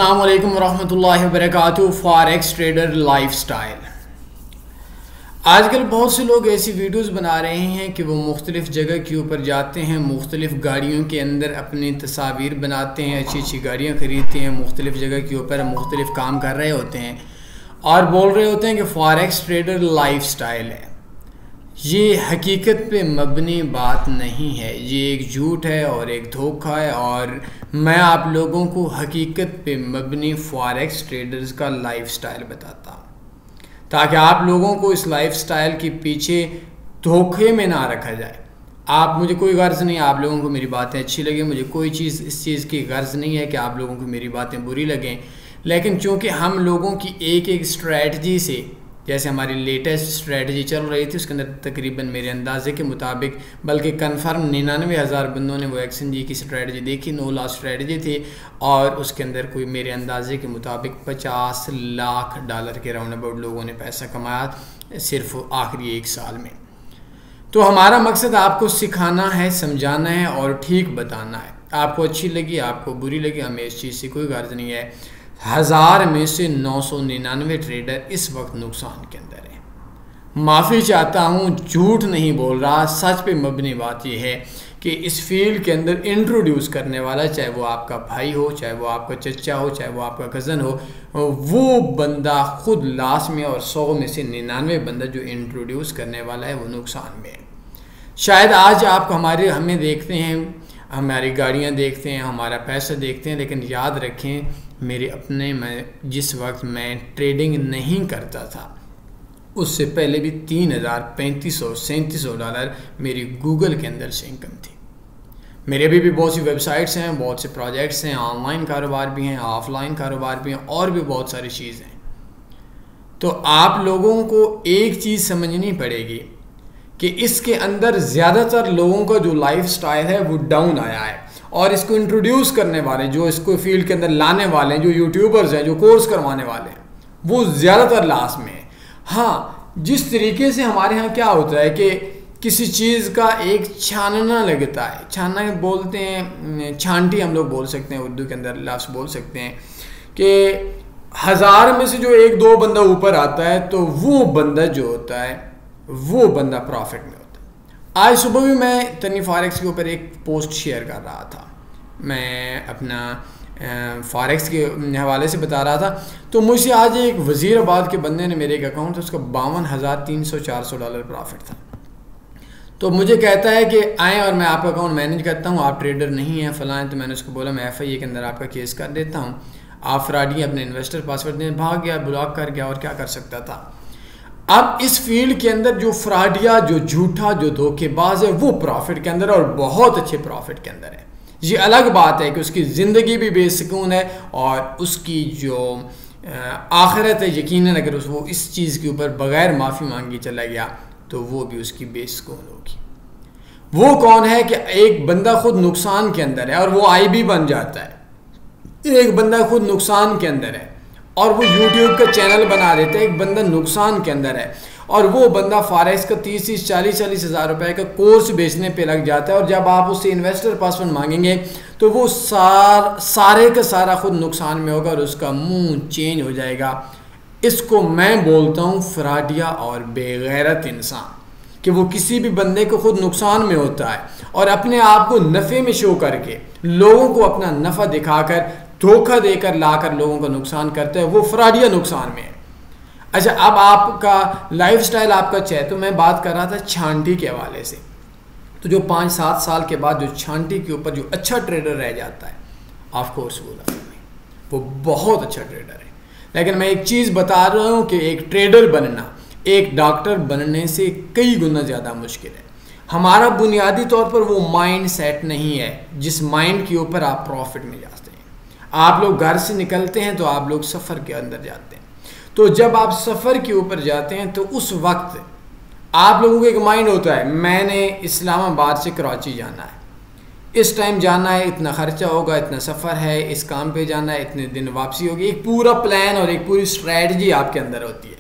अस्सलाम वालेकुम रहमतुल्लाहि व बरकातुहू। Forex trader lifestyle. आजकल बहुत से लोग ऐसी वीडियोस बना रहे हैं कि वो मुख्तलिफ़ जगह के ऊपर जाते हैं, मुख्तलिफ़ गाड़ियों के अंदर अपनी तस्वीर बनाते हैं, अच्छी अच्छी गाड़ियाँ ख़रीदते हैं, मुख्तलिफ़ जगह के ऊपर मुख्तलिफ़ काम कर रहे होते हैं और बोल रहे होते हैं कि फॉरेक्स ट्रेडर लाइफस्टाइल है। ये हकीकत पे मबनी बात नहीं है, ये एक झूठ है और एक धोखा है। और मैं आप लोगों को हकीकत पे मबनी फॉरेक्स ट्रेडर्स का लाइफस्टाइल बताता हूँ ताकि आप लोगों को इस लाइफस्टाइल के पीछे धोखे में ना रखा जाए। आप मुझे कोई गर्ज़ नहीं, आप लोगों को मेरी बातें अच्छी लगें, मुझे कोई चीज़ इस चीज़ की गर्ज़ नहीं है कि आप लोगों को मेरी बातें बुरी लगें। लेकिन चूँकि हम लोगों की एक एक स्ट्रेटजी से, जैसे हमारी लेटेस्ट स्ट्रेटजी चल रही थी उसके अंदर तकरीबन मेरे अंदाजे के मुताबिक, बल्कि कन्फर्म 99,000 बंदों ने वो एक्सचेंज की स्ट्रेटजी देखी, 9 लाख स्ट्रेटजी थी और उसके अंदर कोई मेरे अंदाजे के मुताबिक $50 लाख के राउंड अबाउट लोगों ने पैसा कमाया सिर्फ आखिरी 1 साल में। तो हमारा मकसद आपको सिखाना है, समझाना है और ठीक बताना है। आपको अच्छी लगी, आपको बुरी लगी, हमें इस चीज़ से कोई गर्ज नहीं है। 1000 में से 999 ट्रेडर इस वक्त नुकसान के अंदर है। माफ़ी चाहता हूँ, झूठ नहीं बोल रहा, सच पे मबनी बात यह है कि इस फील्ड के अंदर इंट्रोड्यूस करने वाला, चाहे वो आपका भाई हो, चाहे वो आपका चचा हो, चाहे वो आपका कज़न हो, वो बंदा खुद लास्ट में, और 100 में से 99 बंदा जो इंट्रोड्यूस करने वाला है वो नुकसान में है। शायद आज आप हमें देखते हैं, हमारी गाड़ियाँ देखते हैं, हमारा पैसा देखते हैं, लेकिन याद रखें मैं जिस वक्त मैं ट्रेडिंग नहीं करता था उससे पहले भी $3,000, $3,500, $3,700 मेरी गूगल के अंदर से इनकम थी। मेरे अभी भी बहुत सी वेबसाइट्स हैं, बहुत से प्रोजेक्ट्स हैं, ऑनलाइन कारोबार भी हैं, ऑफलाइन कारोबार भी हैं और भी बहुत सारी चीज़ें हैं। तो आप लोगों को एक चीज़ समझनी पड़ेगी कि इसके अंदर ज़्यादातर लोगों का जो लाइफ स्टाइल है वो डाउन आया है और इसको इंट्रोड्यूस करने वाले, जो इसको फील्ड के अंदर लाने वाले हैं, जो यूट्यूबर्स हैं, जो कोर्स करवाने वाले हैं, वो ज़्यादातर लास्ट में है। हाँ, जिस तरीके से हमारे यहाँ क्या होता है कि किसी चीज़ का एक छानना लगता है, छानना बोलते हैं, छांटी हम लोग बोल सकते हैं, उर्दू के अंदर लफ्ज़ बोल सकते हैं कि 1000 में से जो 1-2 बंदा ऊपर आता है तो वो बंदा जो होता है वो बंदा प्रॉफिट में होता है। आज सुबह भी मैं तनी फॉरेक्स के ऊपर एक पोस्ट शेयर कर रहा था, मैं अपना फॉरेक्स के हवाले से बता रहा था। तो मुझसे आज एक वज़ीराबाद के बंदे ने, मेरे एक अकाउंट था उसका $52,300-400 प्रॉफिट था। तो मुझे कहता है कि आएँ और मैं आपका अकाउंट मैनेज करता हूँ, आप ट्रेडर नहीं हैं फलां। तो मैंने उसको बोला मैं FIA के अंदर आपका केस कर देता हूँ, आप फ्रॉडी अपने इन्वेस्टर पासवर्ड दें। भाग गया, ब्लॉक कर गया और क्या कर सकता था। अब इस फील्ड के अंदर जो फ्रॉडिया, जो झूठा, जो धोखेबाज है वो प्रॉफिट के अंदर और बहुत अच्छे प्रॉफिट के अंदर है। ये अलग बात है कि उसकी ज़िंदगी भी बेसुकून है और उसकी जो आखिरत है, यकीनन अगर वो इस चीज़ के ऊपर बग़ैर माफ़ी मांगी चला गया तो वो भी उसकी बेसुकून होगी। वो कौन है कि एक बंदा खुद नुकसान के अंदर है और वो IB बन जाता है। एक बंदा खुद नुकसान के अंदर है और वो YouTube का चैनल बना देता है। एक बंदा नुकसान के अंदर है और वो बंदा फॉरेक्स का 30-30, 40-40 हज़ार रुपए का कोर्स बेचने पे लग जाता है और जब आप उससे इन्वेस्टर पासवर्ड मांगेंगे तो वो सारे का सारा खुद नुकसान में होगा और उसका मुंह चेंज हो जाएगा। इसको मैं बोलता हूँ फ्रॉडिया और बेगैरत इंसान, कि वो किसी भी बंदे को खुद नुकसान में होता है और अपने आप को नफ़े में शो करके लोगों को अपना नफ़ा दिखाकर, धोखा देकर, लाकर लोगों का नुकसान करता है, वो फ्रॉडिया नुकसान में है। अच्छा, अब आपका लाइफस्टाइल आपका चाहे, तो मैं बात कर रहा था छांटी के हवाले से। तो जो 5-7 साल के बाद जो छांटी के ऊपर जो अच्छा ट्रेडर रह जाता है, ऑफ कोर्स वो बहुत अच्छा ट्रेडर है। लेकिन मैं एक चीज़ बता रहा हूँ कि एक ट्रेडर बनना एक डॉक्टर बनने से कई गुना ज़्यादा मुश्किल है। हमारा बुनियादी तौर पर वो माइंड सेट नहीं है जिस माइंड के ऊपर आप प्रॉफिट में जाते हैं। आप लोग घर से निकलते हैं तो आप लोग सफ़र के अंदर जाते हैं। तो जब आप सफ़र के ऊपर जाते हैं तो उस वक्त आप लोगों को एक माइंड होता है, मैंने इस्लामाबाद से कराची जाना है, इस टाइम जाना है, इतना ख़र्चा होगा, इतना सफ़र है, इस काम पे जाना है, इतने दिन वापसी होगी। एक पूरा प्लान और एक पूरी स्ट्रैटेजी आपके अंदर होती है।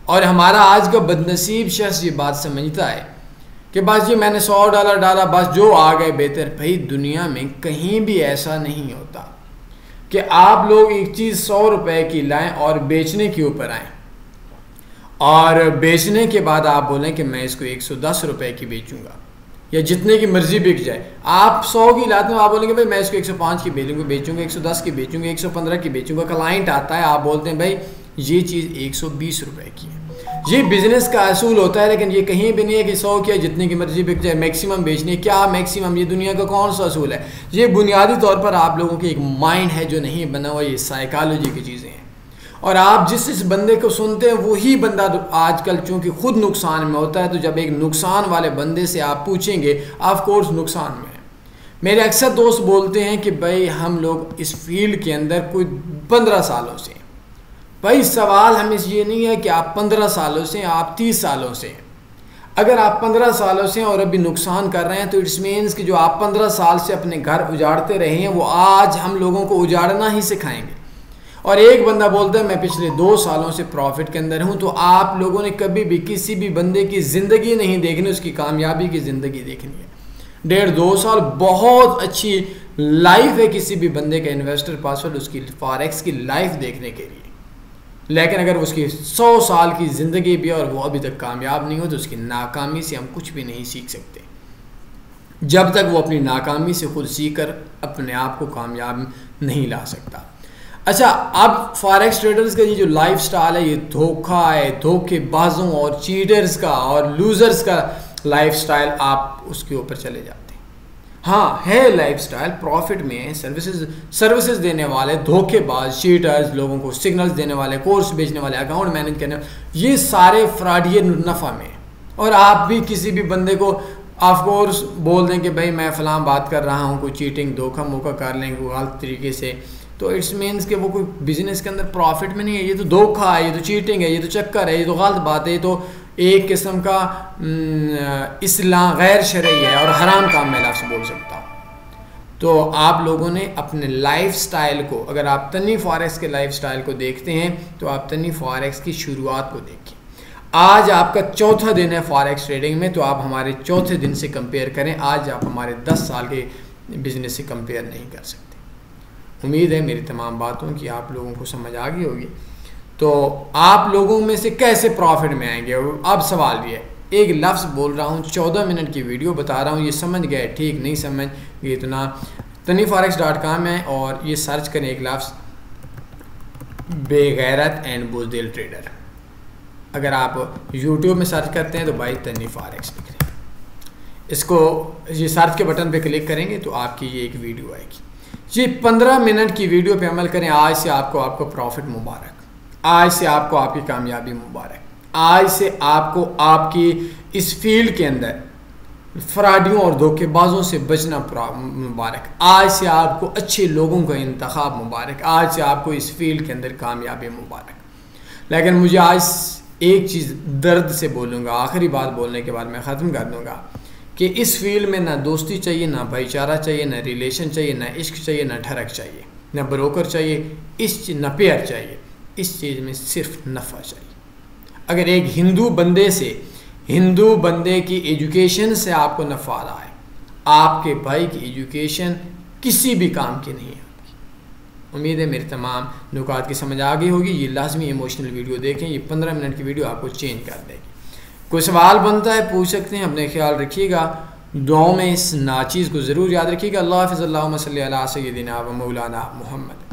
और हमारा आज का बदनसीब शख्स ये बात समझता है कि बस ये मैंने $100 डाला, बस जो आ गए बेहतर। भाई दुनिया में कहीं भी ऐसा नहीं होता कि आप लोग एक चीज़ 100 रुपए की लाएं और बेचने के ऊपर आएँ, और बेचने के बाद आप बोलें कि मैं इसको 110 रुपए की बेचूंगा या जितने की मर्जी बिक जाए। आप 100 की लाते हो, आप बोलेंगे भाई मैं इसको 105 की बेचूंगा, 110 की बेचूंगा, 115 की बेचूंगा। क्लाइंट आता है, आप बोलते हैं भाई ये चीज़ 120 रुपए की है। ये बिज़नेस का असूल होता है, लेकिन ये कहीं भी नहीं है कि 100 की जितने की मर्जी बिक जाए, मैक्सिमम बेचनी। क्या मैक्सिमम? ये दुनिया का कौन सा असूल है? ये बुनियादी तौर पर आप लोगों की एक माइंड है जो नहीं बना हुआ, ये साइकोलॉजी की चीज़ें हैं। और आप जिस बंदे को सुनते हैं वही बंदा आजकल चूंकि खुद नुकसान में होता है, तो जब एक नुकसान वाले बंदे से आप पूछेंगे, ऑफ कोर्स नुकसान में है। मेरे अक्सर दोस्त बोलते हैं कि भाई हम लोग इस फील्ड के अंदर कोई 15 सालों से। भाई सवाल हमें ये नहीं है कि आप 15 सालों से, आप 30 सालों से। अगर आप 15 सालों से और अभी नुकसान कर रहे हैं तो इट्स मीन्स कि जो आप 15 साल से अपने घर उजाड़ते रहे हैं वो आज हम लोगों को उजाड़ना ही सिखाएंगे। और एक बंदा बोलता है मैं पिछले 2 सालों से प्रॉफिट के अंदर हूं, तो आप लोगों ने कभी भी किसी भी बंदे की ज़िंदगी नहीं देखनी, उसकी कामयाबी की ज़िंदगी देखनी है। 1.5-2 साल बहुत अच्छी लाइफ है किसी भी बंदे का इन्वेस्टर पासवर्ड उसकी फॉरेक्स की लाइफ देखने के लिए। लेकिन अगर उसकी 100 साल की ज़िंदगी भी और वो अभी तक कामयाब नहीं हो, तो उसकी नाकामी से हम कुछ भी नहीं सीख सकते जब तक वो अपनी नाकामी से खुद सीख कर अपने आप को कामयाब नहीं ला सकता। अच्छा, अब फॉरेक्स ट्रेडर्स का ये जो लाइफ स्टाइल है, ये धोखा है, धोखेबाजों और चीटर्स का और लूजर्स का लाइफ स्टाइल। आप उसके ऊपर चले जाते हैं। हाँ है लाइफ स्टाइल, प्रॉफिट में है, सर्विसेज देने वाले धोखेबाज, चीटर्स, लोगों को सिग्नल्स देने वाले, कोर्स बेचने वाले, अकाउंट मैनेज करने वाले, ये सारे फ्रॉडियर नफ़ा में। और आप भी किसी भी बंदे को ऑफ कोर्स बोल दें कि भाई मैं फ़लाँ बात कर रहा हूँ, कोई चीटिंग धोखा मोखा कर लेंगे गलत तरीके से, तो इट्स मीन्स कि वो कोई बिजनेस के अंदर प्रॉफिट में नहीं है। ये तो धोखा है, ये तो चीटिंग है, ये तो चक्कर है, ये तो गलत बात है, ये तो एक किस्म का इस्लाम गैर शरई है और हराम काम मैं लफ्ज़ बोल सकता हूँ। तो आप लोगों ने अपने लाइफ स्टाइल को, अगर आप तन्नी फॉरेक्स के लाइफ स्टाइल को देखते हैं तो आप तन्नी फॉरेक्स की शुरुआत को देखिए। आज आपका 4था दिन है फॉरेक्स ट्रेडिंग में, तो आप हमारे 4थे दिन से कंपेयर करें। आज आप हमारे 10 साल के बिजनेस से कंपेयर नहीं कर सकते। उम्मीद है मेरी तमाम बातों की आप लोगों को समझ आ गई होगी। तो आप लोगों में से कैसे प्रॉफिट में आएंगे? अब सवाल ये है, एक लफ्ज़ बोल रहा हूँ, 14 मिनट की वीडियो बता रहा हूँ, ये समझ गए ठीक, नहीं समझ गए इतना taniforex.com है और ये सर्च करें एक लफ्ज़, बेगैरत एंड बुज़दिल ट्रेडर। अगर आप YouTube में सर्च करते हैं तो भाई तन्नी फॉरेक्स लिख रहे हैं, इसको ये सर्च के बटन पे क्लिक करेंगे तो आपकी ये एक वीडियो आएगी। ये 15 मिनट की वीडियो पे अमल करें। आज से आपको प्रॉफिट मुबारक, आज से आपको आपकी कामयाबी मुबारक, आज से आपको आपकी इस फील्ड के अंदर फ्रॉडियों और धोखेबाजों से बचना मुबारक, आज से आपको अच्छे लोगों का इंतखाब मुबारक, आज से आपको इस फील्ड के अंदर कामयाबी मुबारक। लेकिन मुझे आज एक चीज़ दर्द से बोलूँगा, आखिरी बात बोलने के बाद मैं ख़त्म कर दूँगा कि इस फील्ड में ना दोस्ती चाहिए, ना भाईचारा चाहिए, ना रिलेशन चाहिए, ना इश्क चाहिए, ना ठरक चाहिए, ना ब्रोकर चाहिए, ना पेयर चाहिए। इस चीज़ में सिर्फ नफ़ा चाहिए। अगर एक हिंदू बंदे की एजुकेशन से आपको नफ़ा आ रहा है, आपके भाई की एजुकेशन किसी भी काम की नहीं है। उम्मीद है मेरी तमाम नुकात की समझ आ गई होगी। ये लाजमी इमोशनल वीडियो देखें, ये 15 मिनट की वीडियो आपको चेंज कर देगी। कोई सवाल बनता है पूछ सकते हैं। अपने ख्याल रखिएगा, दुआओं में इस नाचीज़ को ज़रूर याद रखिएगा। अल्लाह हाफ़िज़। अल्लाहुम्मा सल्ली अला सय्यिदिना व मौलाना मुहम्मद।